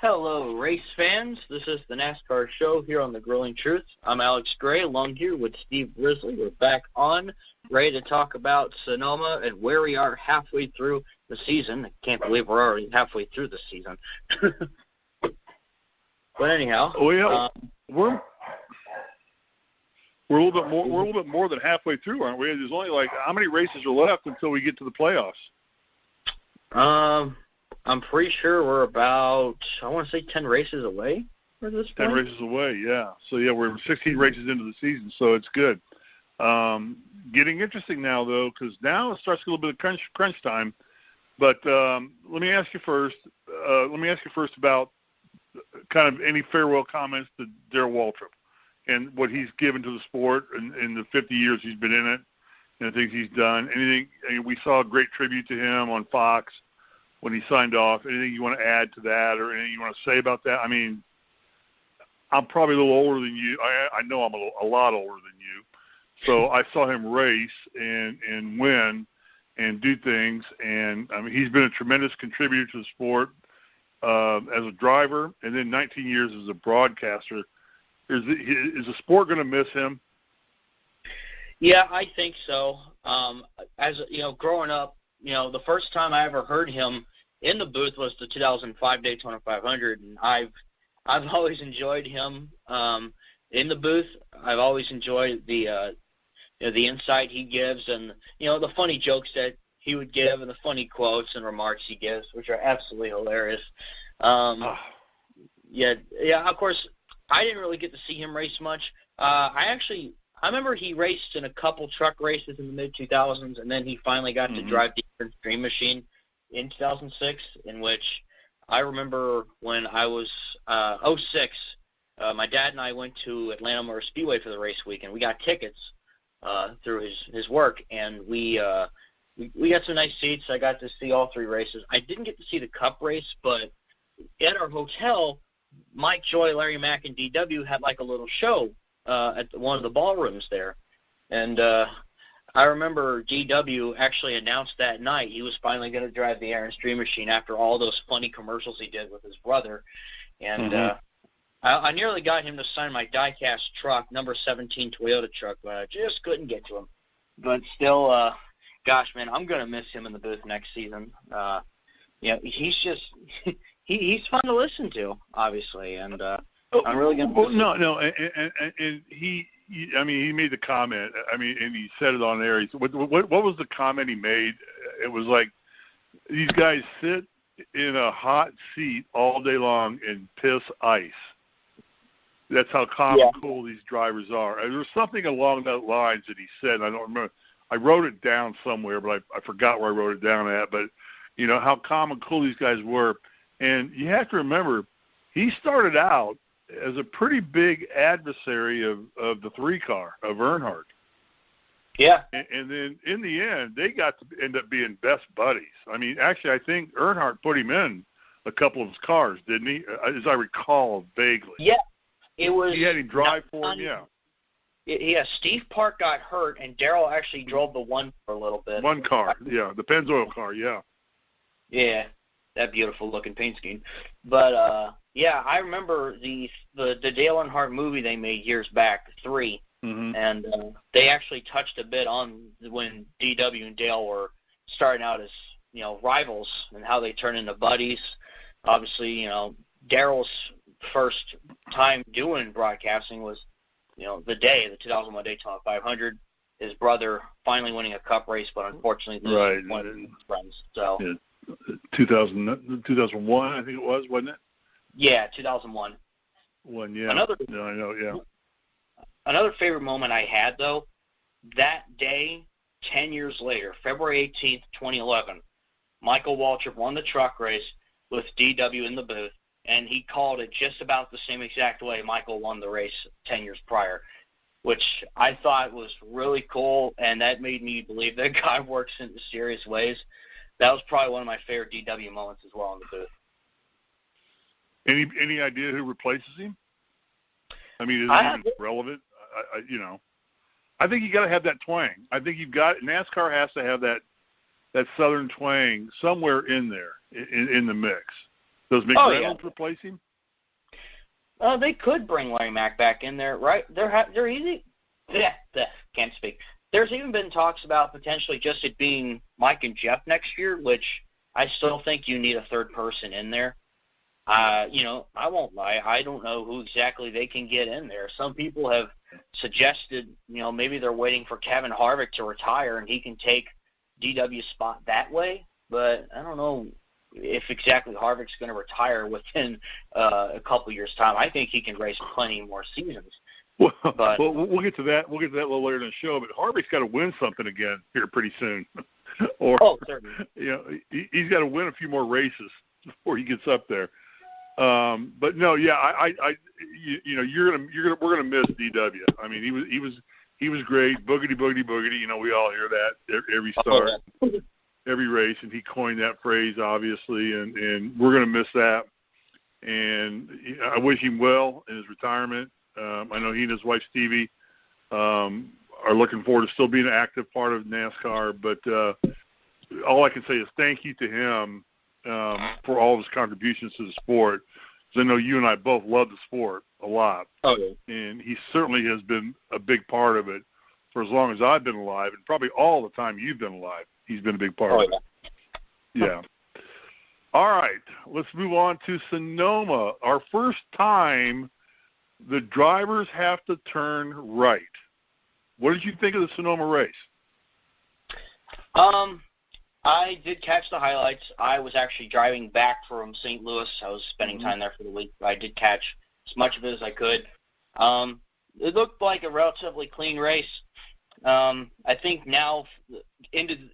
Hello, race fans. This is the NASCAR Show here on The Grilling Truth. I'm Alex Gray, along here with Steve Risley. We're back on, ready to talk about Sonoma and where we are halfway through the season. I can't believe we're already halfway through the season. But anyhow, we're a little bit more. We're a little bit more than halfway through, aren't we? There's only how many races are left until we get to the playoffs? I'm pretty sure we're about, I want to say 10 races away for this point. 10 races away, yeah. So, we're 16 races into the season, so it's good. Getting interesting now, though, because now it starts to get a little bit of crunch time. But let me ask you first about kind of any farewell comments to Darrell Waltrip and what he's given to the sport in the 50 years he's been in it and the things he's done. We saw a great tribute to him on Fox when he signed off. Anything you want to add to that or anything you want to say about that? I mean, I'm probably a little older than you. I know I'm a lot older than you. So I saw him race and win and do things. And, I mean, he's been a tremendous contributor to the sport as a driver and then 19 years as a broadcaster. Is the sport going to miss him? Yeah, I think so. Growing up, the first time I ever heard him in the booth was the 2005 Daytona 500, and I've always enjoyed him in the booth. I've always enjoyed the insight he gives, and the funny jokes that he would give, and the funny quotes and remarks he gives, which are absolutely hilarious. Of course, I didn't really get to see him race much. I remember he raced in a couple truck races in the mid-2000s, and then he finally got to drive the Dream Machine in 2006, in which I remember when I was 06, my dad and I went to Atlanta Motor Speedway for the race week, and we got tickets through his work, and we got some nice seats. I got to see all three races. I didn't get to see the Cup race, but at our hotel, Mike Joy, Larry Mack, and DW had like a little show at one of the ballrooms there. And I remember DW actually announced that night he was finally going to drive the Aaron's Dream Machine after all those funny commercials he did with his brother. And I nearly got him to sign my die-cast truck, number 17 Toyota truck, but I just couldn't get to him. But still, gosh, man, I'm going to miss him in the booth next season. He's just he's fun to listen to, obviously, and I'm really going to and he made the comment. I mean, and he said it on air. He said, what was the comment he made? It was like, these guys sit in a hot seat all day long and piss ice. That's how calm and cool these drivers are. And there was something along those lines that he said. I don't remember. I wrote it down somewhere, but I forgot where I wrote it down at. But, how calm and cool these guys were. And you have to remember, he started out as a pretty big adversary of the 3-car, of Earnhardt. Yeah. And then in the end, they got to end up being best buddies. I mean, actually, I think Earnhardt put him in a couple of his cars, didn't he? As I recall vaguely. Yeah. It was. He had him drive for him, Yeah, Steve Park got hurt, and Darrell actually drove the one for a little bit. One car, the Pennzoil car, yeah. Yeah, that beautiful-looking paint scheme. But, I remember the Dale Earnhardt movie they made years back, 3, and they actually touched a bit on when DW and Dale were starting out as, rivals and how they turned into buddies. Obviously, Darrell's first time doing broadcasting was, the 2001 Daytona 500. His brother finally winning a Cup race, but unfortunately losing one of his friends. So. Yeah. 2001, I think it was, wasn't it? Yeah, 2001. Another favorite moment I had, though, that day, 10 years later, February 18th, 2011, Michael Waltrip won the truck race with DW in the booth, and he called it just about the same exact way Michael won the race 10 years prior, which I thought was really cool, and that made me believe that guy works in mysterious ways. That was probably one of my favorite DW moments as well in the booth. Any idea who replaces him? I mean, is it even relevant? I think you got to have that twang. I think NASCAR has to have that southern twang somewhere in there in the mix. Does McReynolds replace him? They could bring Larry Mack back in there, right? They're easy. Can't speak. There's even been talks about potentially just it being Mike and Jeff next year, which I still think you need a third person in there. I won't lie. I don't know who exactly they can get in there. Some people have suggested, maybe they're waiting for Kevin Harvick to retire and he can take DW's spot that way. But I don't know if exactly Harvick's going to retire within a couple years' time. I think he can race plenty more seasons. Well, we'll get to that. We'll get to that a little later in the show. But Harvick's got to win something again here pretty soon, certainly. He's got to win a few more races before he gets up there. But no, yeah, we're gonna miss DW. I mean, he was great. Boogity, boogity, boogity. We all hear that every start, every race, and he coined that phrase obviously, and we're gonna miss that. And I wish him well in his retirement. I know he and his wife Stevie are looking forward to still being an active part of NASCAR. But all I can say is thank you to him for all of his contributions to the sport. Because I know you and I both love the sport a lot. Oh, yeah. And he certainly has been a big part of it for as long as I've been alive, and probably all the time you've been alive. He's been a big part of it. Yeah. All right. Let's move on to Sonoma. Our first time the drivers have to turn right. What did you think of the Sonoma race? I did catch the highlights. I was actually driving back from St. Louis. I was spending time there for the week. I did catch as much of it as I could. It looked like a relatively clean race. I think now,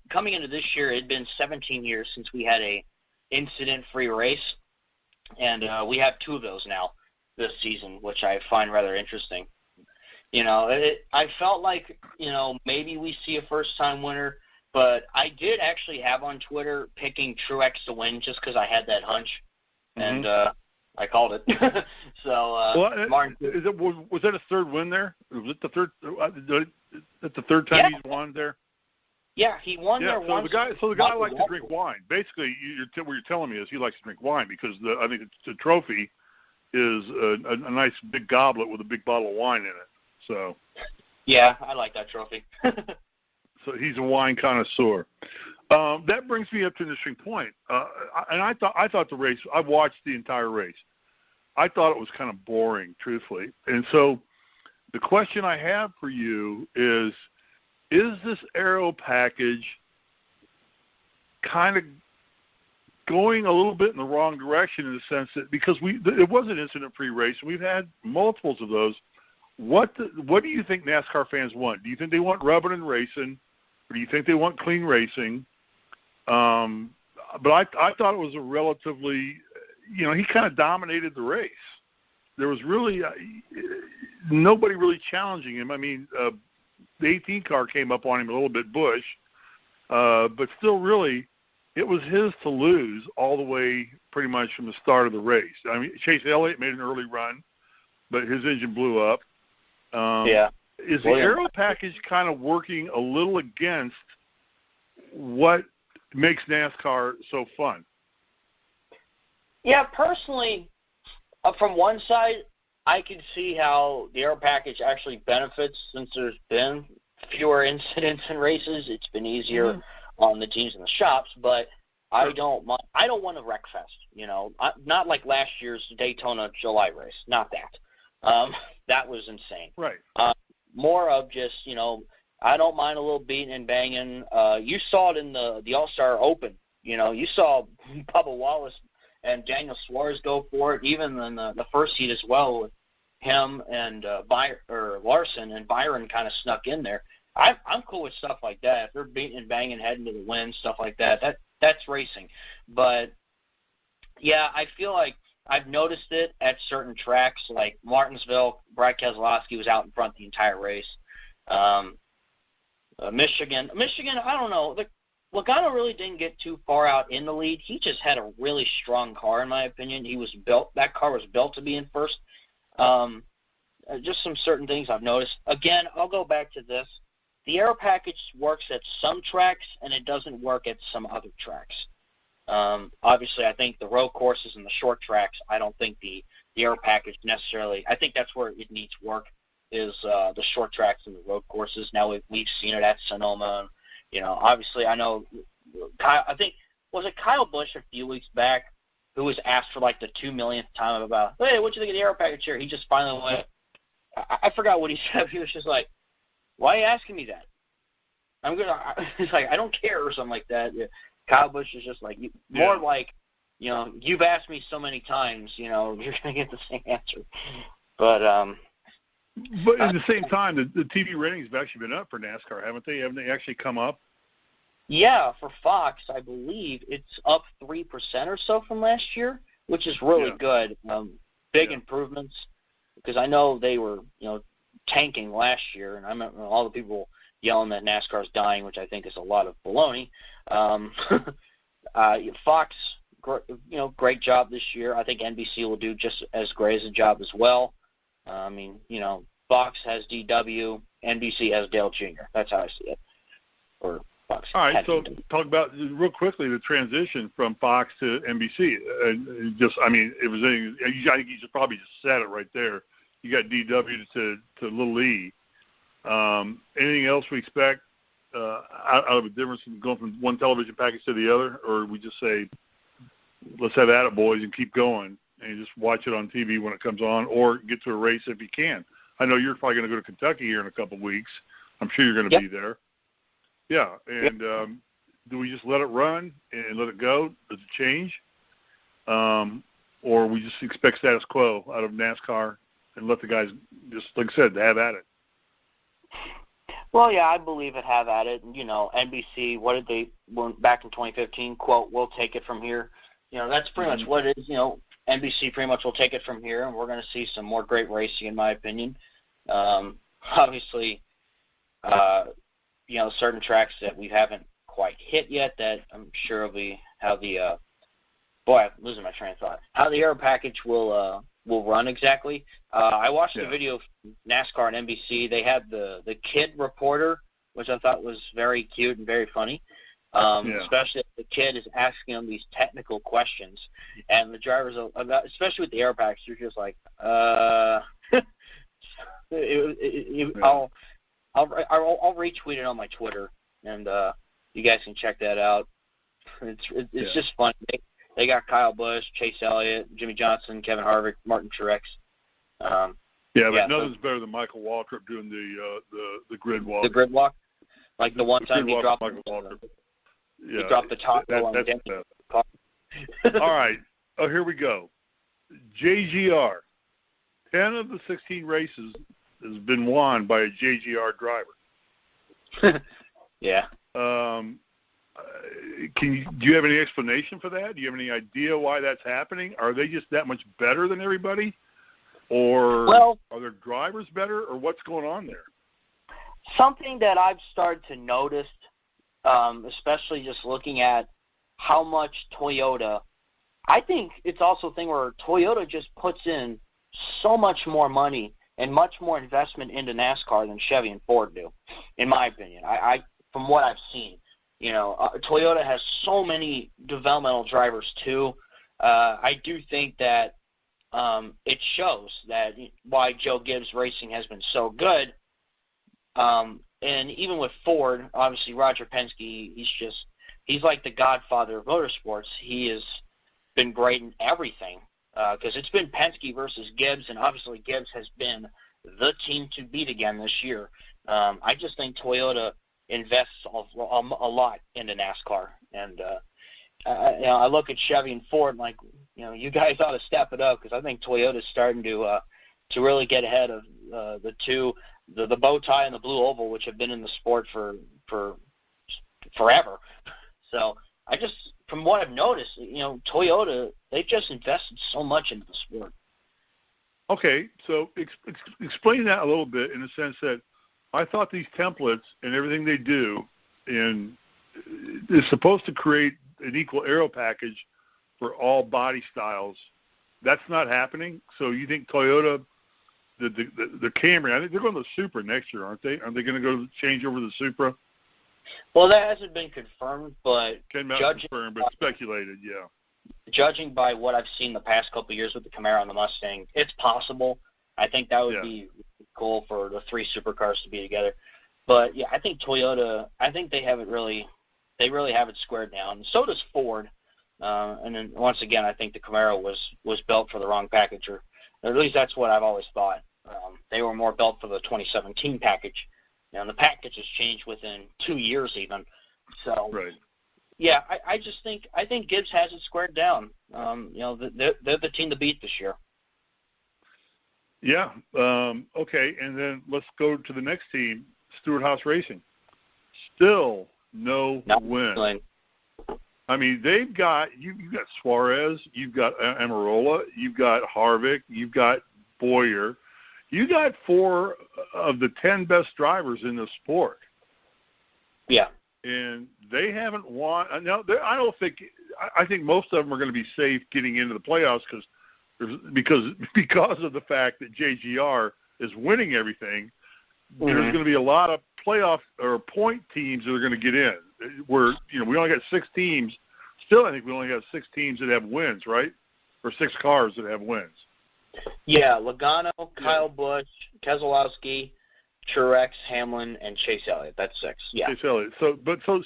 coming into this year, it had been 17 years since we had a incident-free race, and we have 2 of those now this season, which I find rather interesting. I felt like, maybe we see a first-time winner, but I did actually have on Twitter picking Truex to win just because I had that hunch, and I called it. So, Martin, was that a third win there? Was it the third time he's won there? Yeah, he won there once. The guy likes to drink wine. Basically, what you're telling me is he likes to drink wine because I think the trophy is a nice big goblet with a big bottle of wine in it. So. Yeah, I like that trophy. So he's a wine connoisseur. That brings me up to an interesting point. And I thought the race. I watched the entire race. I thought it was kind of boring, truthfully. And so, the question I have for you is this aero package kind of going a little bit in the wrong direction in the sense that because it was an incident-free race and we've had multiples of those. What do you think NASCAR fans want? Do you think they want rubbing and racing, or do you think they want clean racing? But I thought it was a relatively, he kind of dominated the race. There was really nobody really challenging him. I mean, the 18 car came up on him a little bit, Busch, but still really it was his to lose all the way pretty much from the start of the race. I mean, Chase Elliott made an early run, but his engine blew up. Is the aero package kind of working a little against what makes NASCAR so fun? Yeah, personally, from one side, I can see how the aero package actually benefits since there's been fewer incidents in races. It's been easier on the teams and the shops, but I don't want a wreck fest. Not like last year's Daytona July race. Not that. That was insane. Right. More of just, I don't mind a little beating and banging. You saw it in the All-Star Open. You saw Bubba Wallace and Daniel Suarez go for it, even in the first heat as well with him and Larson, and Byron kind of snuck in there. I'm cool with stuff like that. If they're beating and banging, heading to the win, stuff like that, that's racing. But, yeah, I feel like I've noticed it at certain tracks like Martinsville. Brad Keselowski was out in front the entire race. Michigan, I don't know. Logano really didn't get too far out in the lead. He just had a really strong car, in my opinion. That car was built to be in first. Just some certain things I've noticed. Again, I'll go back to this. The aero package works at some tracks, and it doesn't work at some other tracks. Obviously, I think the road courses and the short tracks, I don't think the air package necessarily. I think that's where it needs work, is the short tracks and the road courses. Now we've seen it at Sonoma. And, obviously I know I think, was it Kyle Busch a few weeks back who was asked for like the 2 millionth time about, hey, what'd you think of the air package here? He just finally went, I forgot what he said. He was just like, why are you asking me that? He's like, I don't care, or something like that. Yeah. Kyle Busch is just like, more like, you've asked me so many times, you're going to get the same answer. But at the same time, the TV ratings have actually been up for NASCAR, haven't they? Haven't they actually come up? Yeah, for Fox, I believe it's up 3% or so from last year, which is really good. Big improvements, because I know they were, tanking last year, and I remember all the people yelling that NASCAR's dying, which I think is a lot of baloney. Fox, great job this year. I think NBC will do just as great as a job as well. Fox has DW, NBC has Dale Jr. That's how I see it. Or Fox. All right, so talk about real quickly the transition from Fox to NBC. It was. I think you just probably just said it right there. You got DW to little E. Anything else we expect out of a difference in going from one television package to the other, or we just say, let's have at it, boys, and keep going, and just watch it on TV when it comes on, or get to a race if you can. I know you're probably going to go to Kentucky here in a couple of weeks. I'm sure you're going to be there. Yeah, and do we just let it run and let it go? Does it change? Or we just expect status quo out of NASCAR and let the guys, just like I said, have at it? Well, yeah, I believe it, have at it. NBC, what did they, back in 2015, quote, we'll take it from here. That's pretty much what it is. NBC pretty much will take it from here, and we're going to see some more great racing, in my opinion. Obviously, certain tracks that we haven't quite hit yet that I'm sure will be how the I'm losing my train of thought. How the air package will run exactly. I watched the video from NASCAR and NBC. They had the kid reporter, which I thought was very cute and very funny. Especially if the kid is asking them these technical questions, and the drivers, especially with the air package, you're just like, I'll retweet it on my Twitter, and you guys can check that out. It's just fun. They got Kyle Busch, Chase Elliott, Jimmie Johnson, Kevin Harvick, Martin Truex. But nothing's better than Michael Waltrip doing the grid walk. The grid walk, like the one time he dropped he dropped the top on the car. All right. Oh, here we go. JGR. 10 of the 16 races has been won by a JGR driver. Yeah. Do you have any explanation for that? Do you have any idea why that's happening? Are they just that much better than everybody? Or are their drivers better? Or what's going on there? Something that I've started to notice, especially just looking at how much Toyota, I think it's also a thing where Toyota just puts in so much more money and much more investment into NASCAR than Chevy and Ford do, in my opinion. I from what I've seen, Toyota has so many developmental drivers too. I do think that it shows that why Joe Gibbs Racing has been so good. And even with Ford, obviously Roger Penske, he's like the godfather of motorsports. He has been great in everything because it's been Penske versus Gibbs, and obviously Gibbs has been the team to beat again this year. I just think Toyota invests a lot into NASCAR, and I look at Chevy and Ford like, you guys ought to step it up because I think Toyota's starting to really get ahead of the two. The bow tie and the blue oval, which have been in the sport for forever. So from what I've noticed, Toyota, they've just invested so much into the sport. Okay, so explain that a little bit in the sense that I thought these templates and everything they do is supposed to create an equal aero package for all body styles. That's not happening. So you think Toyota, the Camry, I think they're going to the Supra next year, aren't they? Are they going to go change over to the Supra? Well, that hasn't been confirmed, but confirmed, but speculated, yeah. Judging by what I've seen the past couple of years with the Camaro and the Mustang, it's possible. I think that would be cool for the three supercars to be together. But yeah, I think Toyota. I think they really have it squared down. So does Ford. And then once again, I think the Camaro was built for the wrong package, or at least that's what I've always thought. They were more built for the 2017 package, and the package has changed within 2 years even. So, yeah, I think Gibbs has it squared down. They're the team to beat this year. Yeah. Okay, and then let's go to the next team, Stewart-Haas Racing. Still no win. I mean, they've got you've got Suarez, you've got Amarola, you've got Harvick, you've got Boyer. You got 4 of the 10 best drivers in the sport. Yeah. And they haven't won. Now, I think most of them are going to be safe getting into the playoffs because of the fact that JGR is winning everything. Mm-hmm. There's going to be a lot of playoff or point teams that are going to get in. Where we only got 6 teams. Still, I think we only have 6 teams that have wins, right? Or 6 cars that have wins. Yeah, Logano, Kyle Busch, Keselowski, Truex, Hamlin, and Chase Elliott. That's 6. Yeah. Chase Elliott. So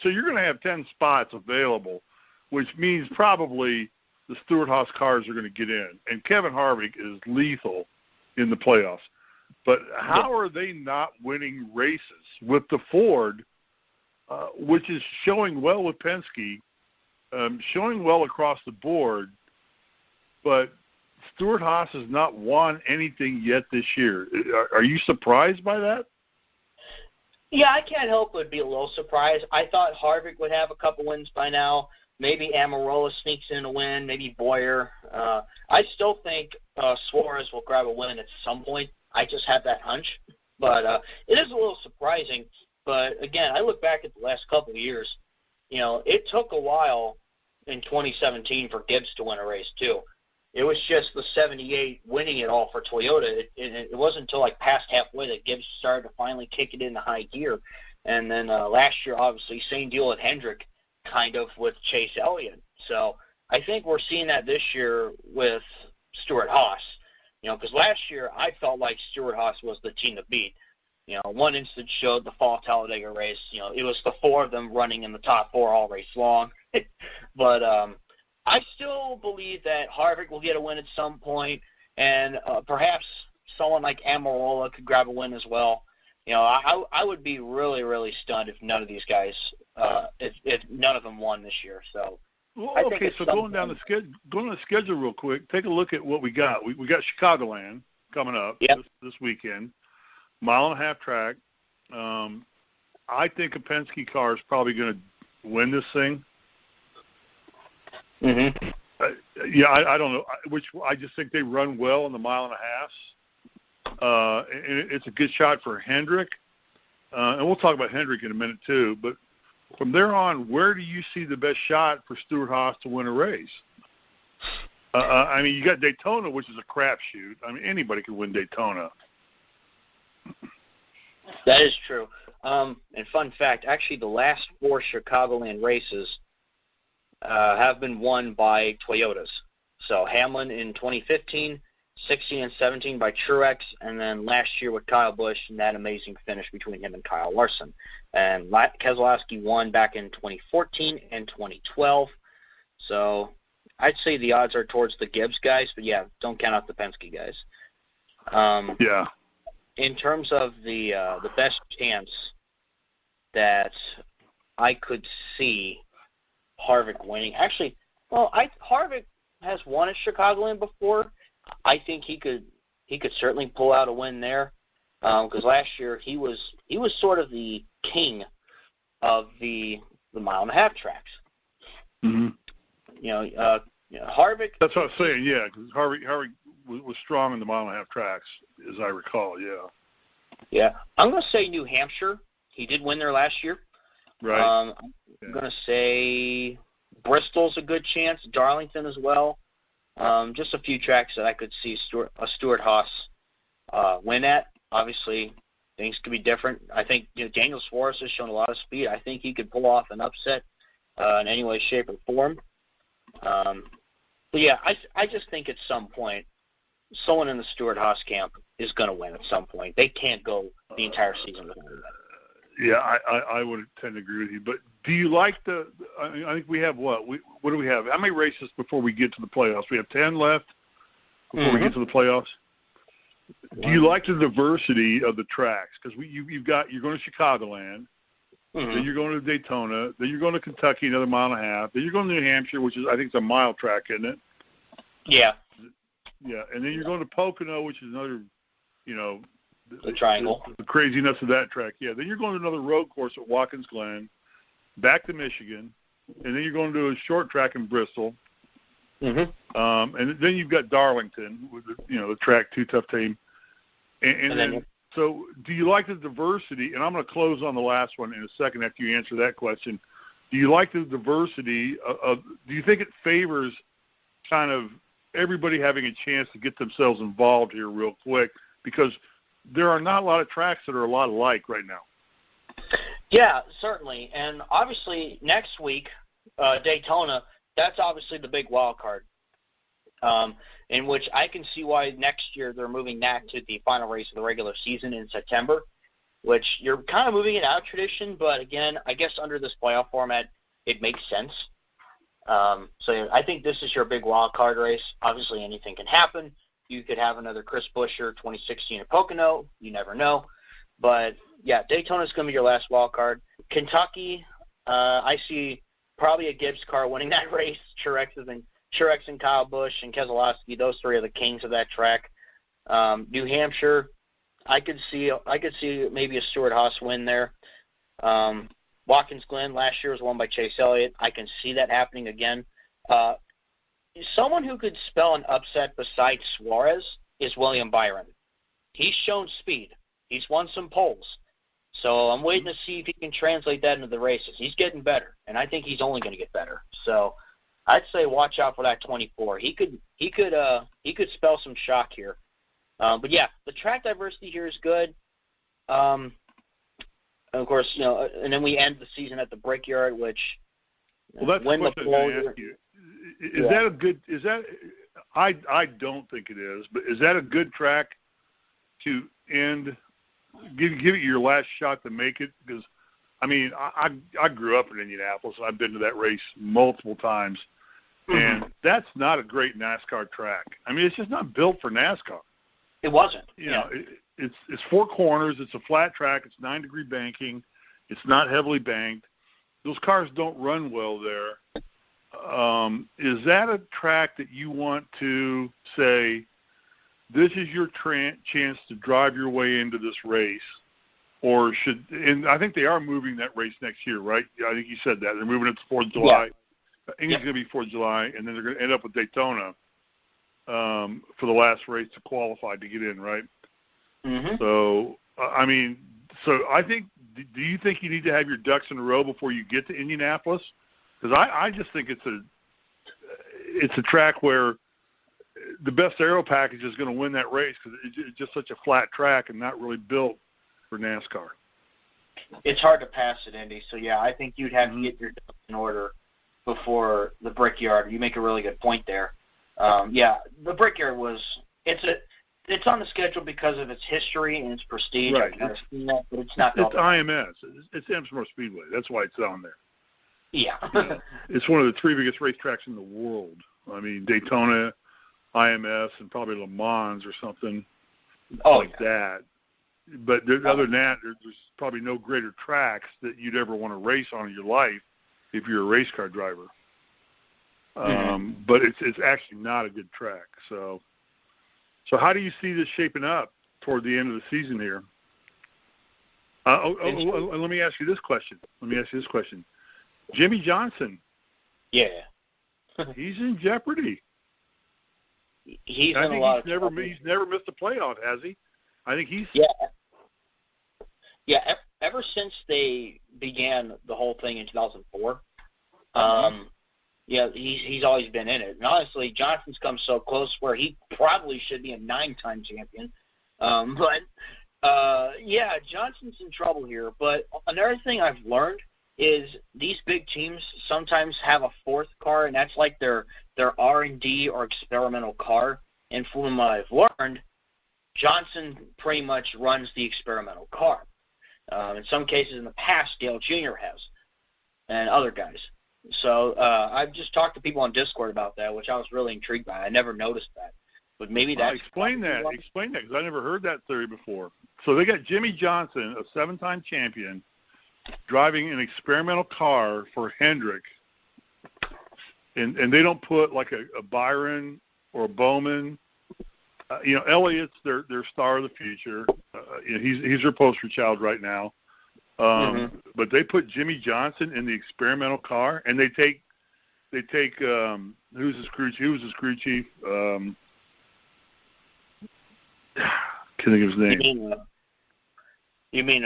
you're going to have 10 spots available, which means probably the Stewart-Haas cars are going to get in. And Kevin Harvick is lethal in the playoffs. But how are they not winning races with the Ford, which is showing well with Penske, showing well across the board, but Stewart-Haas has not won anything yet this year. Are you surprised by that? Yeah, I can't help but be a little surprised. I thought Harvick would have a couple wins by now. Maybe Amarola sneaks in a win, maybe Boyer. I still think Suarez will grab a win at some point. I just have that hunch. But it is a little surprising. But, again, I look back at the last couple of years. It took a while in 2017 for Gibbs to win a race, too. It was just the 78 winning it all for Toyota. It wasn't until like past halfway that Gibbs started to finally kick it into high gear. And then last year, obviously, same deal with Hendrick, kind of with Chase Elliott. So I think we're seeing that this year with Stewart-Haas. Because last year I felt like Stewart-Haas was the team to beat. One instance showed the fall Talladega race. It was the 4 of them running in the top 4 all race long. But I still believe that Harvick will get a win at some point, and perhaps someone like Amarola could grab a win as well. I would be really, really stunned if none of these guys, if none of them won this year. So, okay. So going down the schedule real quick, take a look at what we got. We got Chicagoland coming up this weekend, 1.5 mile track. I think a Penske car is probably going to win this thing. Mm-hmm. I don't know. I just think they run well in the 1.5 miles. And it's a good shot for Hendrick. And we'll talk about Hendrick in a minute too. But from there on, where do you see the best shot for Stewart-Haas to win a race? I mean, you got Daytona, which is a crapshoot. I mean, anybody can win Daytona. That is true. And fun fact, actually, the last 4 Chicagoland races have been won by Toyotas. So Hamlin in 2015, 16 and 17 by Truex, and then last year with Kyle Busch and that amazing finish between him and Kyle Larson. And Keselowski won back in 2014 and 2012. So I'd say the odds are towards the Gibbs guys, but yeah, don't count out the Penske guys. In terms of the best chance that I could see Harvick winning. Actually, Harvick has won at Chicagoland before. I think he could certainly pull out a win there because last year he was sort of the king of the 1.5 mile tracks. Mm-hmm. Harvick. That's what I was saying. Yeah, because Harvick was strong in the 1.5 mile tracks, as I recall. Yeah. Yeah, I'm going to say New Hampshire. He did win there last year. Right. I'm going to say Bristol's a good chance, Darlington as well. Just a few tracks that I could see Stewart-Haas win at. Obviously, Things could be different. I think Daniel Suarez has shown a lot of speed. I think he could pull off an upset in any way, shape, or form. But yeah, I just think at some point, someone in the Stewart-Haas camp is going to win at some point. They can't go the entire season without it. Yeah, I would tend to agree with you. But do you like I think we have what do we have? How many races before we get to the playoffs? We have 10 left before we get to the playoffs. Do you like the diversity of the tracks? Because you're going to Chicagoland, then you're going to Daytona, then you're going to Kentucky, another mile and a half, then you're going to New Hampshire, which is I think it's a mile track, isn't it? Yeah. Yeah, and then you're going to Pocono, which is another, the triangle. The craziness of that track. Yeah, then you're going to another road course at Watkins Glen, back to Michigan, and then you're going to a short track in Bristol. And then you've got Darlington, with the track, Too Tough Team. And then, so do you like the diversity? And I'm going to close on the last one in a second after you answer that question. Do you like the diversity do you think it favors kind of everybody having a chance to get themselves involved here real quick? Because there are not a lot of tracks that are a lot alike right now. Yeah, certainly. And obviously next week, Daytona, that's obviously the big wild card, in which I can see why next year they're moving that to the final race of the regular season in September, which you're kind of moving it out of tradition. But, again, I guess under this playoff format, it makes sense. So I think this is your big wild card race. Obviously anything can happen. You could have another Chris Buescher 2016 at Pocono. You never know. But, yeah, Daytona's going to be your last wild card. Kentucky, I see probably a Gibbs car winning that race. Truex and Kyle Busch and Keselowski, those three are the kings of that track. New Hampshire, I could see maybe a Stewart-Haas win there. Watkins Glen last year was won by Chase Elliott. I can see that happening again. Someone who could spell an upset besides Suarez is William Byron. He's shown speed. He's won some poles. So I'm waiting to see if he can translate that into the races. He's getting better, and I think he's only going to get better. So I'd say watch out for that 24. He could spell some shock here. But yeah, the track diversity here is good. And of course, and then we end the season at the Brickyard, which that's the question I'm going to ask you. Is that a good? Is that? I don't think it is, but is that a good track to end? Give it your last shot to make it, because I mean I grew up in Indianapolis. I've been to that race multiple times, and that's not a great NASCAR track. I mean, it's just not built for NASCAR. It wasn't. It's four corners. It's a flat track. It's 9-degree banking. It's not heavily banked. Those cars don't run well there. Is that a track that you want to say, this is your chance to drive your way into this race? Or and I think they are moving that race next year, right? I think you said that. They're moving it to 4th of July. I think it's going to be 4th of July, and then they're going to end up with Daytona for the last race to qualify to get in, right? So, I mean, I think, do you think you need to have your ducks in a row before you get to Indianapolis? Because I just think it's a track where the best aero package is going to win that race, because it's just such a flat track and not really built for NASCAR. It's hard to pass at Indy, so yeah, I think you'd have to get your ducks in order before the Brickyard. You make a really good point there. The Brickyard it's on the schedule because of its history and its prestige. Right. I've never seen that, but it's not. It's IMS. It's Amsterdam Speedway. That's why it's on there. Yeah. It's one of the 3 biggest racetracks in the world. I mean, Daytona, IMS, and probably Le Mans or something that. But other than that, there's probably no greater tracks that you'd ever want to race on in your life if you're a race car driver. But it's actually not a good track. So how do you see this shaping up toward the end of the season here? Let me ask you this question. Jimmie Johnson. Yeah. He's in jeopardy. He's in a lot of trouble. He's never missed a playoff, has he? I think he's... Yeah, ever since they began the whole thing in 2004, he's always been in it. And honestly, Johnson's come so close where he probably should be a 9-time champion. But Yeah, Johnson's in trouble here. But another thing I've learned is these big teams sometimes have a fourth car, and that's like their R&D or experimental car. And from what I've learned, Johnson pretty much runs the experimental car. In some cases in the past, Dale Jr. has, and other guys. So I've just talked to people on Discord about that, which I was really intrigued by. I never noticed that. But maybe that's... Explain that, because I never heard that theory before. So they got Jimmie Johnson, a 7-time champion, driving an experimental car for Hendrick. And they don't put like a Byron or a Bowman. Elliott's their star of the future. He's their poster child right now. But they put Jimmie Johnson in the experimental car, and they take who's his crew chief? Can't think of his name. You mean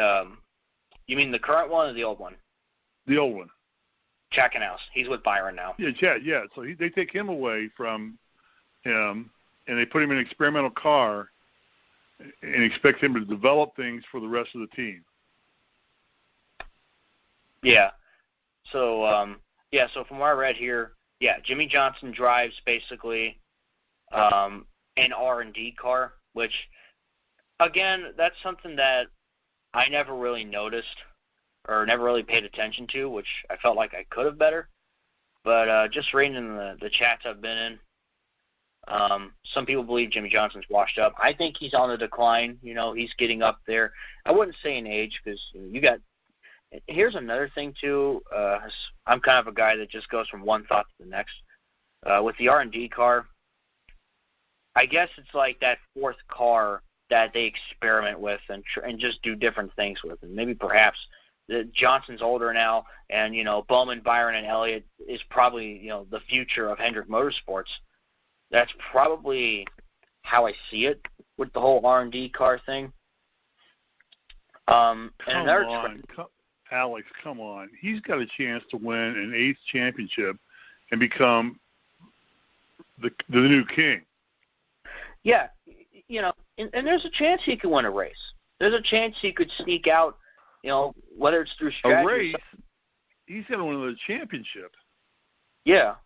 the current one or the old one? The old one. Chad Canals. He's with Byron now. Yeah, Chad. Yeah, so they take him away from him, and they put him in an experimental car, and expect him to develop things for the rest of the team. Yeah. So so from what I read here, Jimmie Johnson drives basically an R&D car, which, again, that's something that I never really noticed or never really paid attention to, which I felt like I could have better. But just reading in the chats I've been in, some people believe Jimmie Johnson's washed up. I think he's on the decline. He's getting up there. I wouldn't say in age because you got – here's another thing, too. I'm kind of a guy that just goes from one thought to the next. With the R&D car, I guess it's like that fourth car that they experiment with and just do different things with. And maybe perhaps Johnson's older now, and, Bowman, Byron, and Elliott is probably, the future of Hendrick Motorsports. That's probably how I see it with the whole R&D car thing. Alex, come on. He's got a chance to win an 8th championship and become the new king. Yeah, and there's a chance he could win a race. There's a chance he could sneak out, whether it's through strategy. A race? He's going to win the championship. Yeah.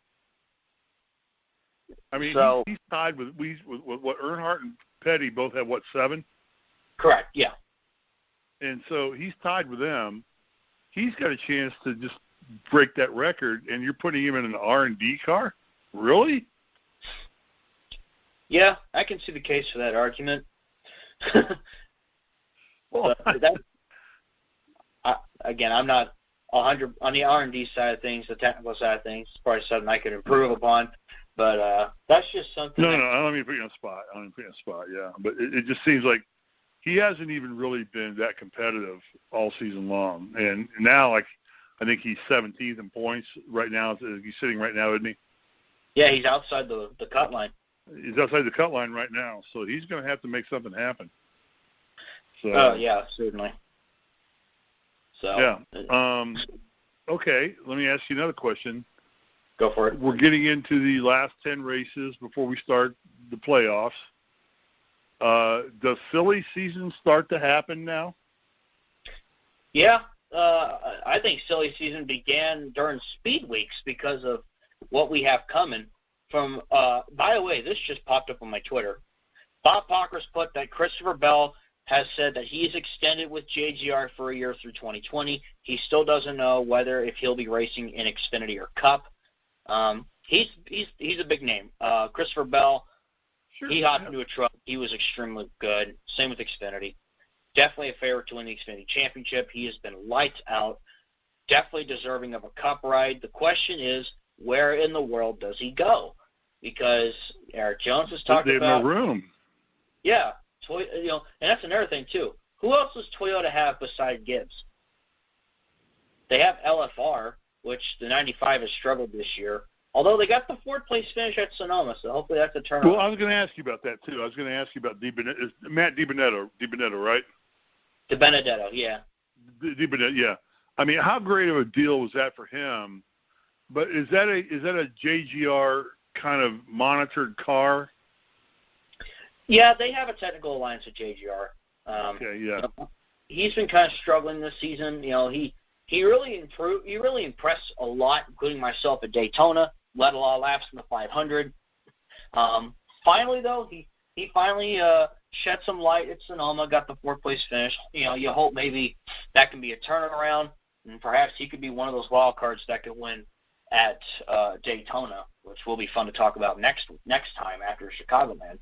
I mean, he's tied with what Earnhardt and Petty both have, 7? Correct, yeah. And so he's tied with them. He's got a chance to just break that record, and you're putting him in an R&D car? Really? Yeah, I can see the case for that argument. Well, again, I'm not 100 on the R&D side of things, the technical side of things. It's probably something I could improve upon, but that's just something. No, I don't mean to put you on the spot. Yeah, but it just seems like he hasn't even really been that competitive all season long, and now, I think he's 17th in points right now. He's sitting right now, isn't he? Yeah, he's outside the cut line. He's outside the cut line right now, so he's going to have to make something happen. So. Oh yeah, certainly. So. Yeah. Okay, let me ask you another question. Go for it. We're getting into the last 10 races before we start the playoffs. Does silly season start to happen now? Yeah, I think silly season began during speed weeks because of what we have coming. By the way, this just popped up on my Twitter. Bob Pockrass put that Christopher Bell has said that he's extended with JGR for a year through 2020. He still doesn't know if he'll be racing in Xfinity or Cup. He's a big name. Christopher Bell, sure, he hopped into a truck. He was extremely good. Same with Xfinity. Definitely a favorite to win the Xfinity Championship. He has been lights out. Definitely deserving of a Cup ride. The question is, where in the world does he go? Because Eric Jones has talked about. They have no room. Yeah, and that's another thing too. Who else does Toyota have besides Gibbs? They have LFR, which the 95 has struggled this year. Although they got the 4th place finish at Sonoma, so hopefully that's a turnaround. Well, I was going to ask you about that too. I was going to ask you about Matt DiBenedetto, right? DiBenedetto, yeah. DiBenedetto, yeah. I mean, how great of a deal was that for him? But is that a JGR kind of monitored car? Yeah, they have a technical alliance with JGR. Okay, yeah. He's been kind of struggling this season. He really improved. He really impressed a lot, including myself at Daytona. Led a lot of laps in the 500. Finally, though, he finally shed some light at Sonoma, got the 4th place finish. You hope maybe that can be a turnaround, and perhaps he could be one of those wild cards that could win at Daytona, which will be fun to talk about next time after Chicagoland.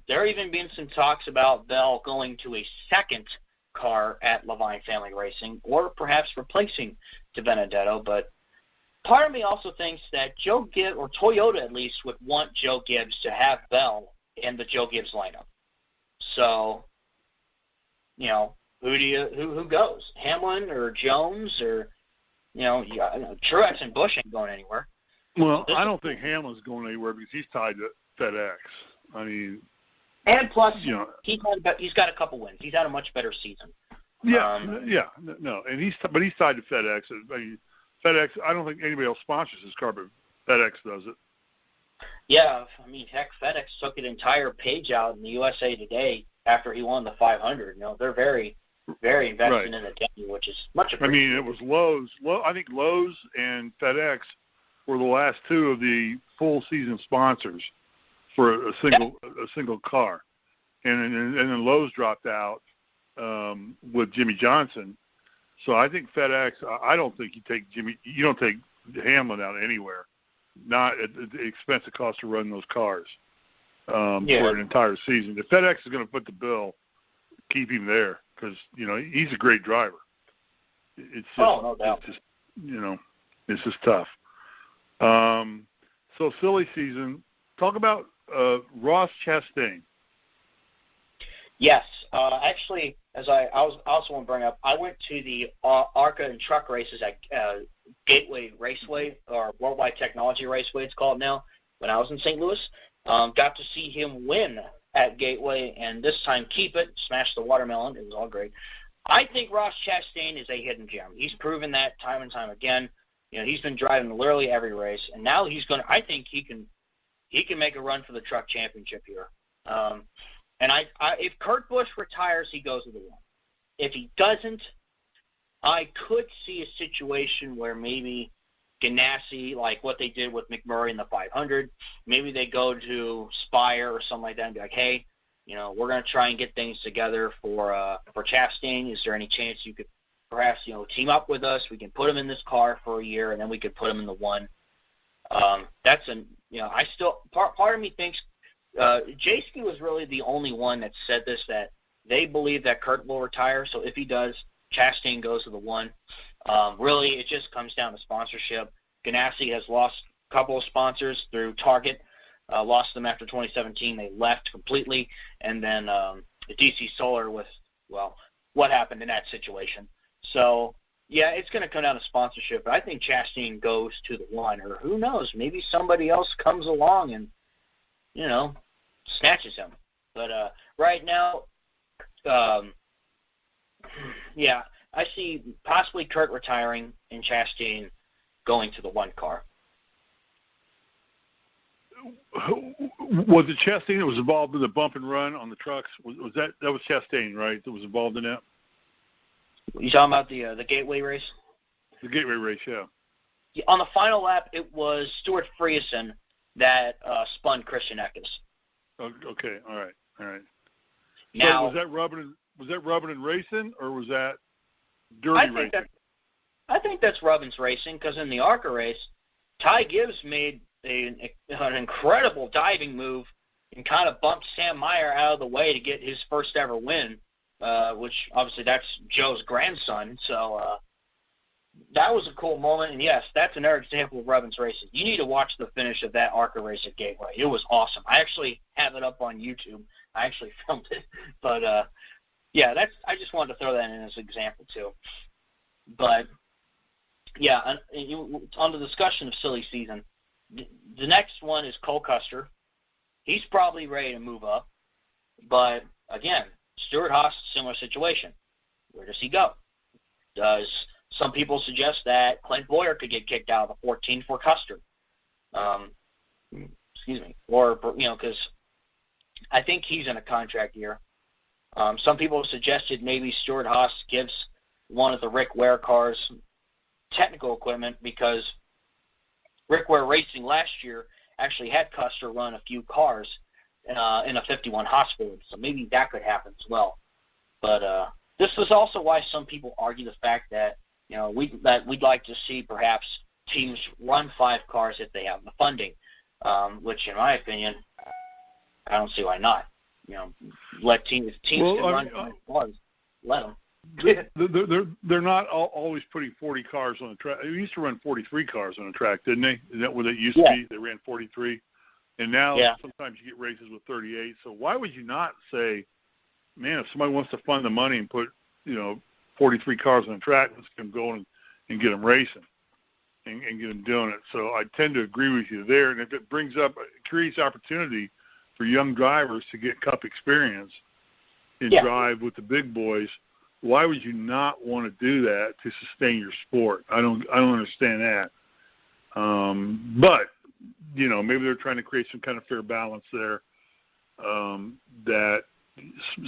There have even been some talks about Bell going to a second car at Levine Family Racing, or perhaps replacing DiBenedetto, but part of me also thinks that Joe Gibbs, or Toyota at least, would want Joe Gibbs to have Bell in the Joe Gibbs lineup. So, who goes? Hamlin or Jones or Truex and Busch ain't going anywhere. Well, I don't think Hamlin's going anywhere because he's tied to FedEx. I mean, and plus, he's got a couple wins. He's had a much better season. Yeah, no, and he's tied to FedEx. I mean, FedEx. I don't think anybody else sponsors his car, but FedEx does it. Yeah, I mean, heck, FedEx took an entire page out in the USA Today after he won the 500. They're very, very invested in the game, which is much appreciated. I mean, it was Lowe's. I think Lowe's and FedEx were the last 2 of the full season sponsors for a single car, and then Lowe's dropped out with Jimmie Johnson. So I think FedEx. I don't think you don't take Hamlin out anywhere, not at the expense it costs to run those cars for an entire season. If FedEx is going to foot the bill, keep him there because he's a great driver. It's just, no doubt. It's just tough. So silly season. Talk about Ross Chastain. Yes, actually, as I also want to bring up, I went to the ARCA and truck races at Gateway Raceway, or Worldwide Technology Raceway, it's called now. When I was in St. Louis, got to see him win at Gateway, and this time keep it, smash the watermelon. It was all great. I think Ross Chastain is a hidden gem. He's proven that time and time again. He's been driving literally every race, and now I think he can make a run for the truck championship here. And if Kurt Busch retires, he goes to the 1. If he doesn't, I could see a situation where maybe Ganassi, like what they did with McMurray in the 500, maybe they go to Spire or something like that and be like, hey, we're going to try and get things together for Chastain. Is there any chance you could perhaps, team up with us? We can put him in this car for a year, and then we could put him in the 1. I still part of me thinks J-Ski was really the only one that said this, that they believe that Kurt will retire. So if he does, Chastain goes to the 1. Really, it just comes down to sponsorship. Ganassi has lost a couple of sponsors through Target, lost them after 2017. They left completely. And then DC Solar with, what happened in that situation. So, yeah, it's going to come down to sponsorship. But I think Chastain goes to the 1. Or who knows, maybe somebody else comes along and, snatches him. But right now, I see possibly Kurt retiring and Chastain going to the 1 car. Was it Chastain that was involved in the bump and run on the trucks? Was that was Chastain, right, that was involved in that? You talking about the Gateway race? The Gateway race, yeah. On the final lap, it was Stuart Friesen that spun Christian Eckes. Okay, all right. Now, so was that rubbing and racing, or was that dirty racing? I think that's Rubbins racing, because in the ARCA race, Ty Gibbs made an incredible diving move and kind of bumped Sam Meyer out of the way to get his first ever win, which obviously that's Joe's grandson. So that was a cool moment. And, yes, that's another example of Rubbins racing. You need to watch the finish of that ARCA race at Gateway. It was awesome. I actually have it up on YouTube. I actually filmed it. But, I just wanted to throw that in as an example too. But, yeah, on the discussion of silly season, the next one is Cole Custer. He's probably ready to move up. But, again, Stuart Haas, similar situation. Where does he go? Some people suggest that Clint Boyer could get kicked out of the 14 for Custer. Or, because I think he's in a contract year. Some people suggested maybe Stuart Haas gives one of the Rick Ware cars technical equipment because Rick Ware Racing last year actually had Custer run a few cars in a 51 Haas Ford, so maybe that could happen as well. But this is also why some people argue the fact that we'd like to see perhaps teams run 5 cars if they have the funding, which in my opinion, I don't see why not. Let teams can run 5 cars, let them. They're not always putting 40 cars on the track. They used to run 43 cars on the track, didn't they? Is that what it used to be? They ran 43, and now sometimes you get races with 38. So why would you not say, man, if somebody wants to fund the money and put 43 cars on the track, let's get them going and get them racing and get them doing it. So I tend to agree with you there. And if it creates opportunity for young drivers to get Cup experience and drive with the big boys, why would you not want to do that to sustain your sport? I don't understand that. But maybe they're trying to create some kind of fair balance there. That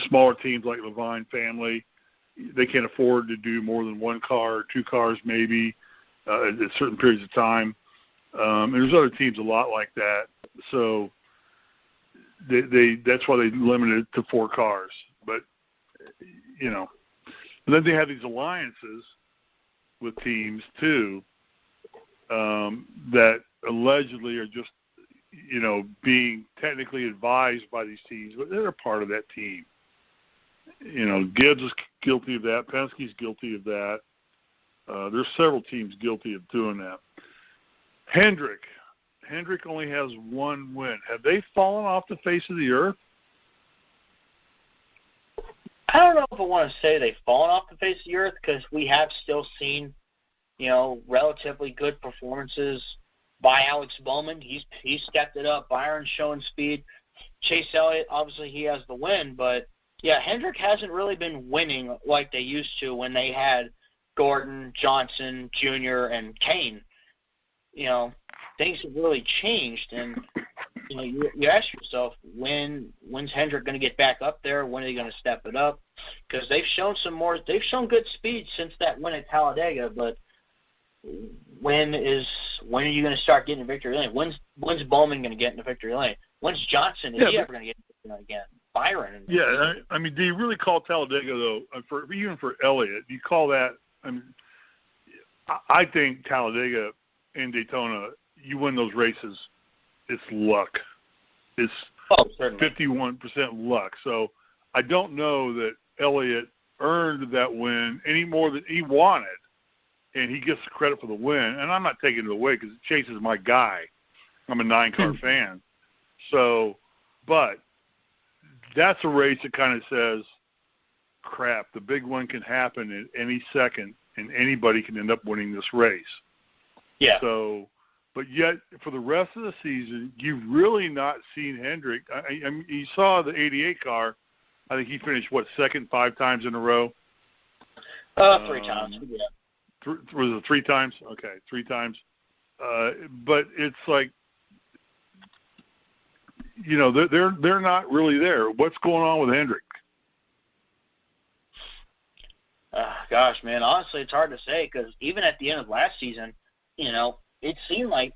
smaller teams like Levine family, they can't afford to do more than 1 car or 2 cars maybe at certain periods of time. And there's other teams a lot like that. So that's why they limited it to 4 cars. But and then they have these alliances with teams too that allegedly are just being technically advised by these teams, but they're a part of that team. Gibbs is guilty of that. Penske's guilty of that. There's several teams guilty of doing that. Hendrick only has 1 win. Have they fallen off the face of the earth? I don't know if I want to say they've fallen off the face of the earth because we have still seen, relatively good performances by Alex Bowman. He's stepped it up. Byron's showing speed. Chase Elliott, obviously he has the win, but Hendrick hasn't really been winning like they used to when they had Gordon, Johnson, Jr., and Kane. Things have really changed, and you ask yourself, when's Hendrick going to get back up there? When are they going to step it up? Because they've shown good speed since that win at Talladega, but when are you going to start getting to victory lane? When's Bowman going to get into victory lane? When's Johnson? Is he ever going to get into victory lane again? Byron. Yeah, I mean, do you really call Talladega though? Even for Elliott, do you call that? I mean, I think Talladega and Daytona, you win those races, it's luck. It's 51% luck. So I don't know that Elliott earned that win any more than he wanted, and he gets the credit for the win. And I'm not taking it away because Chase is my guy. I'm a 9-car fan. So, but that's a race that kind of says, crap, the big one can happen at any second, and anybody can end up winning this race. Yeah. So, but yet for the rest of the season, you've really not seen Hendrick. I mean, you saw the 88 car. I think he finished, second 5 times in a row? 3 times, yeah. Was it 3 times? Okay, 3 times. But it's like, they're not really there. What's going on with Hendrick? Gosh, man, honestly, it's hard to say because even at the end of last season, it seemed like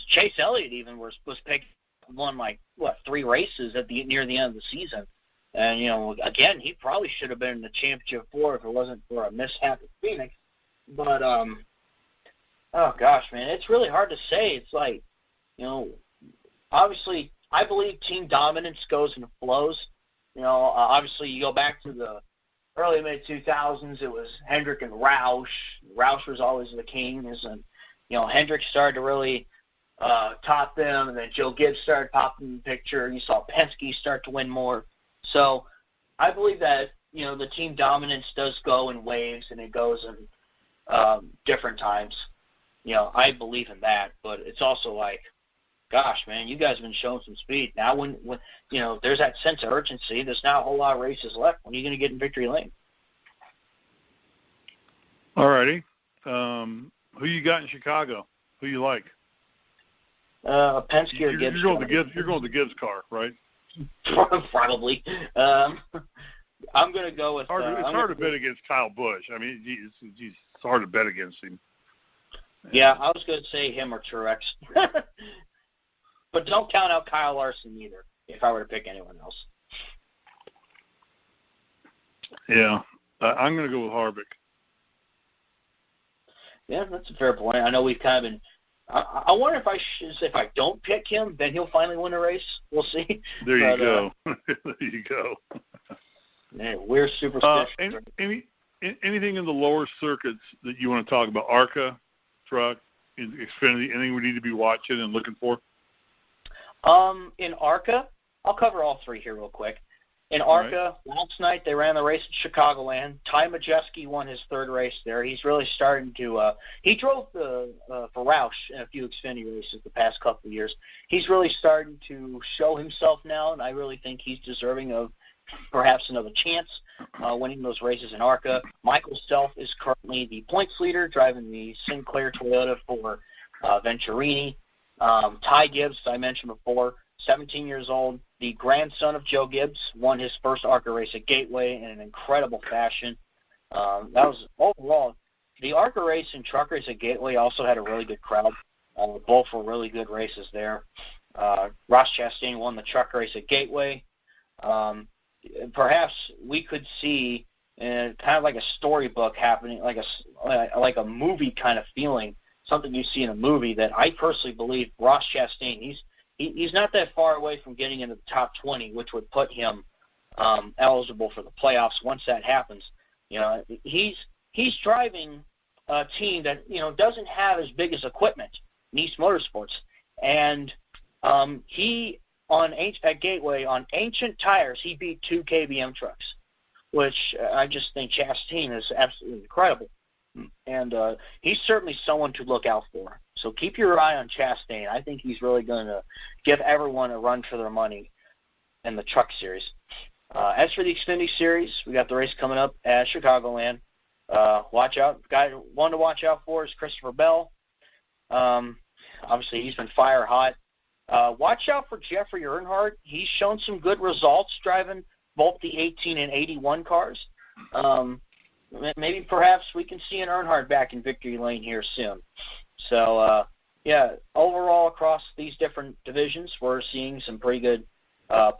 Chase Elliott even was picked, won 3 races near the end of the season. And, again, he probably should have been in the championship 4 if it wasn't for a mishap at Phoenix. But, oh, gosh, man, it's really hard to say. It's like, obviously I believe team dominance goes and flows. Obviously you go back to the early mid-2000s, it was Hendrick and Roush. Roush was always the king. And, Hendrick started to really top them, and then Joe Gibbs started popping the picture. You saw Penske start to win more. So I believe that, the team dominance does go in waves, and it goes in different times. I believe in that, but it's also like, gosh, man, you guys have been showing some speed. Now when there's that sense of urgency, there's not a whole lot of races left. When are you going to get in victory lane? All righty. Who you got in Chicago? Who you like? Penske or Gibbs. You're going to Gibbs car, right? Probably. I'm going to go with. It's hard to bet against Kyle Busch. I mean, it's hard to bet against him. Yeah, I was going to say him or Truex. But don't count out Kyle Larson either, if I were to pick anyone else. Yeah, I'm going to go with Harvick. Yeah, that's a fair point. I know we've kind of been. I wonder if I don't pick him, then he'll finally win a race. We'll see. There you go. There you go. Man, we're superstitious. Anything in the lower circuits that you want to talk about? ARCA, truck, Xfinity, anything we need to be watching and looking for? In ARCA, I'll cover all three here real quick. In ARCA, last night they ran the race at Chicagoland. Ty Majeski won his third race there. He's really starting to he drove for Roush in a few Xfinity races the past couple of years. He's really starting to show himself now, and I really think he's deserving of perhaps another chance winning those races in ARCA. Michael Self is currently the points leader, driving the Sinclair Toyota for Venturini. Ty Gibbs, as I mentioned before, 17 years old, the grandson of Joe Gibbs, won his first ARCA race at Gateway in an incredible fashion. That was overall. The ARCA race and truck race at Gateway also had a really good crowd. Both were really good races there. Ross Chastain won the truck race at Gateway. Perhaps we could see kind of like a storybook happening, like a movie kind of feeling, something you see in a movie that I personally believe Ross Chastain, he's not that far away from getting into the top 20, which would put him eligible for the playoffs once that happens. You know, he's driving a team that, you know, doesn't have as big as equipment, Nice Motorsports, and at Gateway on ancient tires, he beat 2 KBM trucks, which I just think Chastain is absolutely incredible. And he's certainly someone to look out for. So keep your eye on Chastain. I think he's really going to give everyone a run for their money in the truck series. As for the Xfinity series, we got the race coming up at Chicagoland. Watch out. One to watch out for is Christopher Bell. Obviously, he's been fire hot. Watch out for Jeffrey Earnhardt. He's shown some good results driving both the 18 and 81 cars. Maybe perhaps we can see an Earnhardt back in victory lane here soon. So, overall across these different divisions, we're seeing some pretty good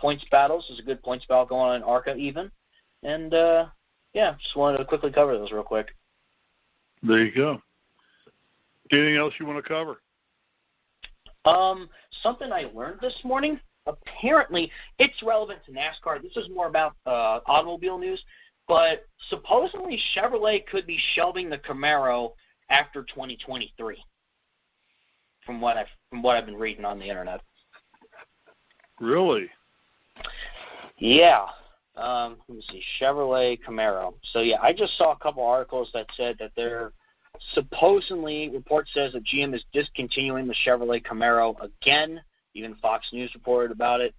points battles. There's a good points battle going on in ARCA even. And, just wanted to quickly cover those real quick. There you go. Anything else you want to cover? Something I learned this morning, apparently it's relevant to NASCAR. This is more about automobile news. But supposedly Chevrolet could be shelving the Camaro after 2023, from what I've been reading on the internet. Really? Yeah. Let me see, Chevrolet Camaro. So yeah, I just saw a couple articles that said that they're supposedly, report says that GM is discontinuing the Chevrolet Camaro again. Even Fox News reported about it.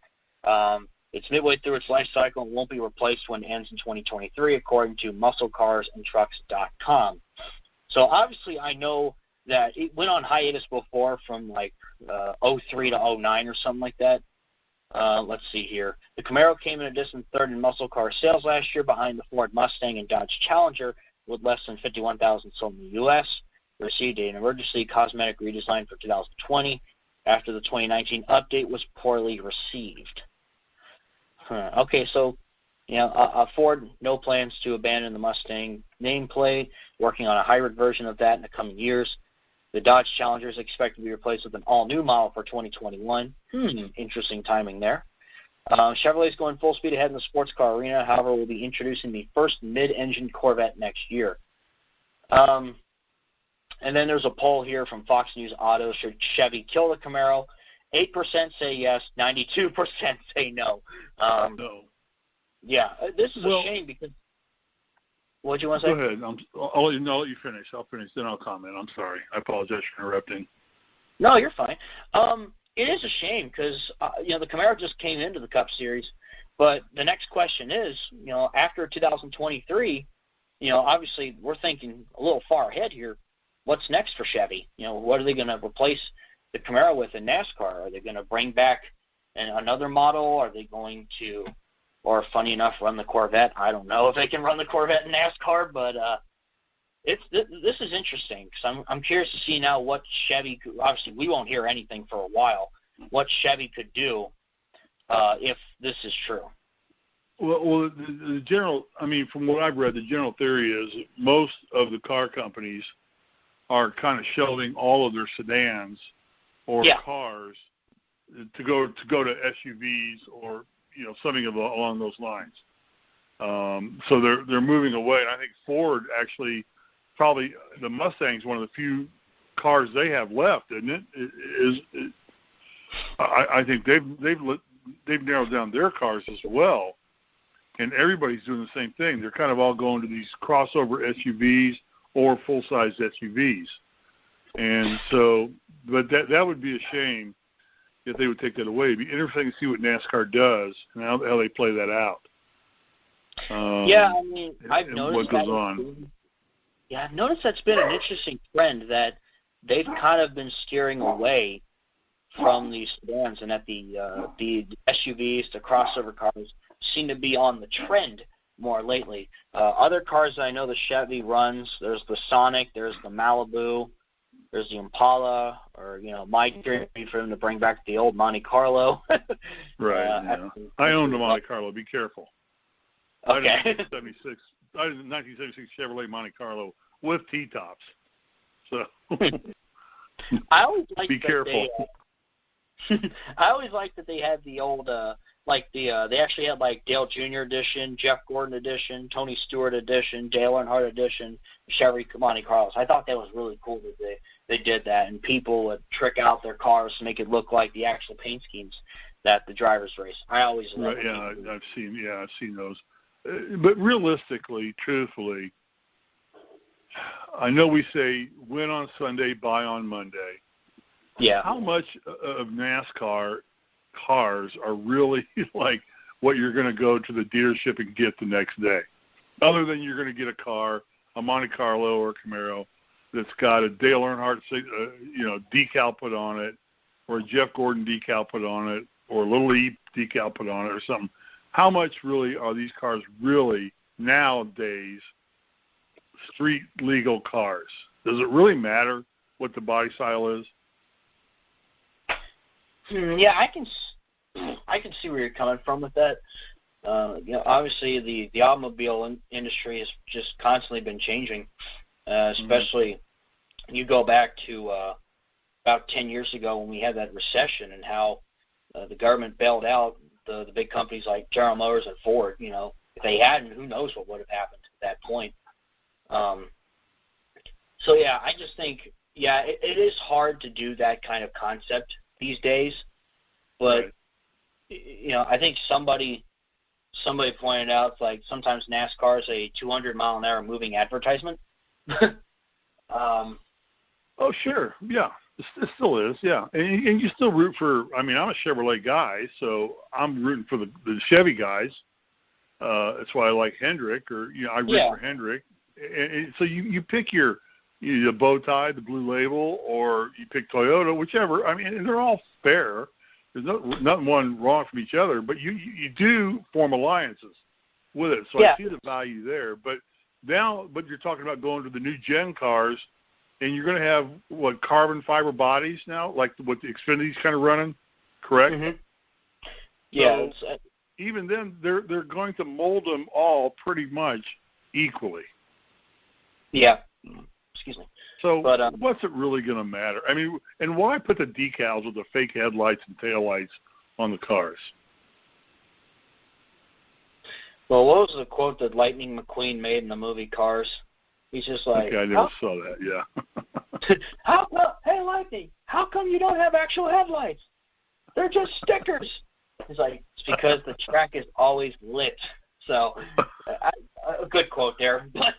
It's midway through its life cycle and won't be replaced when it ends in 2023, according to MuscleCarsAndTrucks.com. So obviously I know that it went on hiatus before from like 03 to 09 or something like that. Let's see here. The Camaro came in a distant third in muscle car sales last year behind the Ford Mustang and Dodge Challenger with less than 51,000 sold in the U.S. Received an emergency cosmetic redesign for 2020 after the 2019 update was poorly received. Okay, so, Ford, no plans to abandon the Mustang nameplate, working on a hybrid version of that in the coming years. The Dodge Challenger is expected to be replaced with an all-new model for 2021. Interesting timing there. Chevrolet is going full speed ahead in the sports car arena. However, we'll be introducing the first mid-engine Corvette next year. And then there's a poll here from Fox News Auto. Should Chevy kill the Camaro? 8% say yes, 92% say no. No. Yeah, this is a shame because – what do you want to say? Go ahead. I'll let you finish. I'll finish, then I'll comment. I'm sorry. I apologize for interrupting. No, you're fine. It is a shame because, the Camaro just came into the Cup Series. But the next question is, after 2023, obviously we're thinking a little far ahead here. What's next for Chevy? What are they going to replace the Camaro with in NASCAR? Are they going to bring back another model? Are they going to or funny enough, run the Corvette. I don't know if they can run the Corvette in NASCAR, but this is interesting because I'm curious to see now what Chevy. Obviously, we won't hear anything for a while. What Chevy could do if this is true. Well, the general. I mean, from what I've read, the general theory is most of the car companies are kind of shelving all of their sedans or cars to go to SUVs or something along those lines. So they're moving away. And I think Ford actually probably the Mustang's one of the few cars they have left, isn't it? I think they've narrowed down their cars as well, and everybody's doing the same thing. They're kind of all going to these crossover SUVs or full-size SUVs, and so, but that would be a shame if they would take that away. It'd be interesting to see what NASCAR does and how they play that out. I mean, I've noticed what goes on. I've noticed that's been an interesting trend that they've kind of been steering away from these sedans, and that the SUVs, the crossover cars, seem to be on the trend more lately. Other cars I know the Chevy runs, there's the Sonic, there's the Malibu, there's the Impala, or my dream for them to bring back the old Monte Carlo. Right. I owned a Monte Carlo. Be careful. Okay. I had a 1976 Chevrolet Monte Carlo with T-tops. So I always like. Be careful. I always liked that they had the old, they actually had like Dale Jr. edition, Jeff Gordon edition, Tony Stewart edition, Dale Earnhardt edition, Chevy Monte Carlos. I thought that was really cool that they did that, and people would trick out their cars to make it look like the actual paint schemes that the drivers race. I always loved it. I've seen those. But realistically, truthfully, I know we say win on Sunday, buy on Monday. Yeah. How much of NASCAR cars are really like what you're going to go to the dealership and get the next day? Other than you're going to get a car, a Monte Carlo or a Camaro, that's got a Dale Earnhardt, decal put on it, or a Jeff Gordon decal put on it, or a Little E decal put on it, or something. How much really are these cars really nowadays street legal cars? Does it really matter what the body style is? Yeah, I can see where you're coming from with that. Obviously the automobile industry has just constantly been changing, especially you go back to about 10 years ago when we had that recession and how the government bailed out the big companies like General Motors and Ford. If they hadn't, who knows what would have happened at that point. So yeah, I just think it is hard to do that kind of concept these days, but I think somebody pointed out like sometimes NASCAR is a 200-mile-an-hour moving advertisement. Oh sure, yeah, it still is, yeah, and you still root for. I mean, I'm a Chevrolet guy, so I'm rooting for the Chevy guys. That's why I like Hendrick, or I root for Hendrick, and so you pick the bow tie, the blue label, or you pick Toyota, whichever. I mean, and they're all fair. There's nothing one wrong from each other, but you do form alliances with it. So I see the value there. But you're talking about going to the new gen cars, and you're going to have carbon fiber bodies now, like what the Xfinity's kind of running, correct? Mm-hmm. Yeah. So even then, they're going to mold them all pretty much equally. Yeah. Excuse me. So what's it really going to matter? I mean, and why put the decals with the fake headlights and taillights on the cars? Well, what was the quote that Lightning McQueen made in the movie Cars? He's just like, okay, I never saw that, yeah. Hey, Lightning, how come you don't have actual headlights? They're just stickers. He's like, it's because the track is always lit. So, a good quote there. But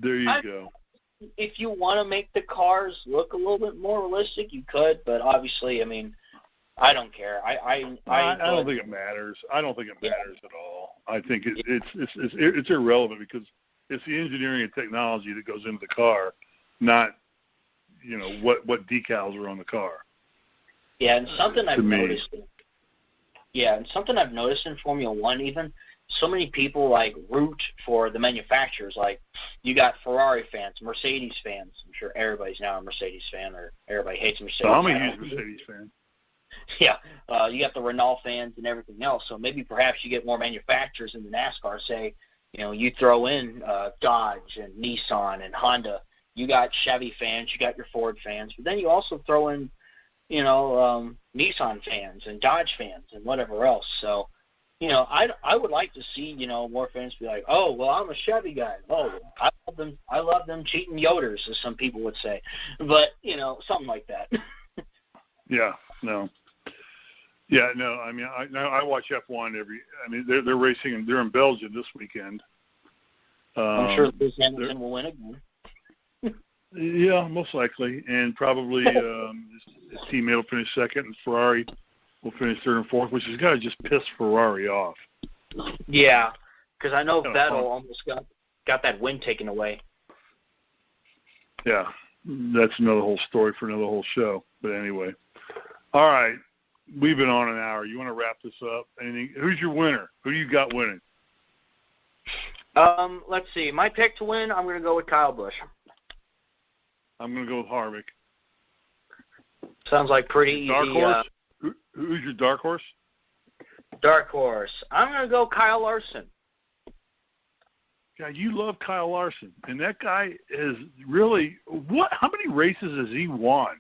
there you go. If you want to make the cars look a little bit more realistic, you could. But obviously, I mean, I don't care. I don't think it matters. I don't think it matters at all. I think it's irrelevant because it's the engineering and technology that goes into the car, not what decals are on the car. Yeah, and something I've noticed. Yeah, and something I've noticed in Formula One even, so many people like root for the manufacturers. Like you got Ferrari fans, Mercedes fans. I'm sure everybody's now a Mercedes fan, or everybody hates Mercedes. I'm a huge Mercedes fan. Yeah, you got the Renault fans and everything else. So maybe perhaps you get more manufacturers in the NASCAR. Say, you throw in Dodge and Nissan and Honda. You got Chevy fans, you got your Ford fans, but then you also throw in Nissan fans and Dodge fans and whatever else. So, I would like to see, more fans be like, oh, well, I'm a Chevy guy. Oh, I love them cheating Yoders, as some people would say. But, something like that. Yeah, no. Yeah, no, I mean, I watch F1 they're racing, and they're in Belgium this weekend. I'm sure Lewis Hamilton will win again. Yeah, most likely, and probably his teammate will finish second, and Ferrari will finish third and fourth, which has got to just piss Ferrari off. Yeah, because I know Vettel almost got that win taken away. Yeah, that's another whole story for another whole show. But anyway, all right, we've been on an hour. You want to wrap this up? Anything? Who's your winner? Who do you got winning? Let's see. My pick to win, I'm going to go with Kyle Busch. I'm going to go with Harvick. Sounds like pretty easy. Dark horse? Who's your dark horse? Dark horse. I'm going to go Kyle Larson. Yeah, you love Kyle Larson. And that guy is really – how many races has he won?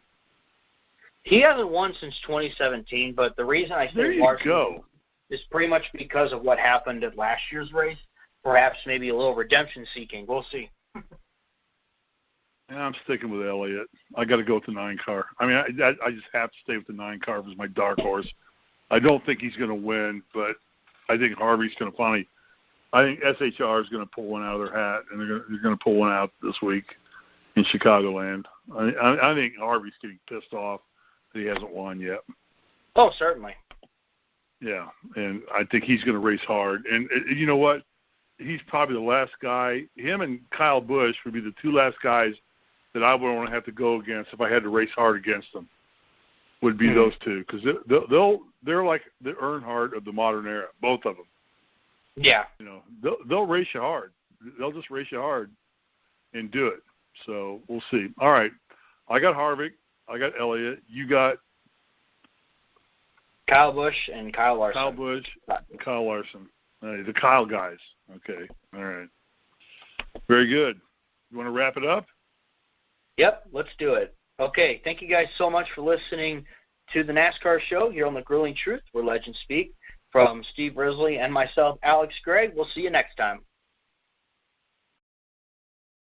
He hasn't won since 2017, but the reason I say Larson is pretty much because of what happened at last year's race. Perhaps maybe a little redemption seeking. We'll see. Yeah, I'm sticking with Elliott. I got to go with the 9 car. I mean, I just have to stay with the 9 car as my dark horse. I don't think he's going to win, but I think Harvey's going to finally. I think SHR is going to pull one out of their hat, and they're going to pull one out this week in Chicagoland. I think Harvey's getting pissed off that he hasn't won yet. Oh, certainly. Yeah, and I think he's going to race hard. And you know what? He's probably the last guy. Him and Kyle Busch would be the 2 last guys that I would want to have to go against if I had to race hard against them. Would be those 2, because they're like the Earnhardt of the modern era, both of them. Yeah. They'll race you hard. They'll just race you hard and do it. So we'll see. All right, I got Harvick. I got Elliott. You got Kyle Busch and Kyle Larson. Kyle Busch and Kyle Larson. The Kyle guys. Okay. All right. Very good. You want to wrap it up? Yep, let's do it. Okay, thank you guys so much for listening to the NASCAR Show here on The Grueling Truth, where legends speak. From Steve Risley and myself, Alex Gray, we'll see you next time.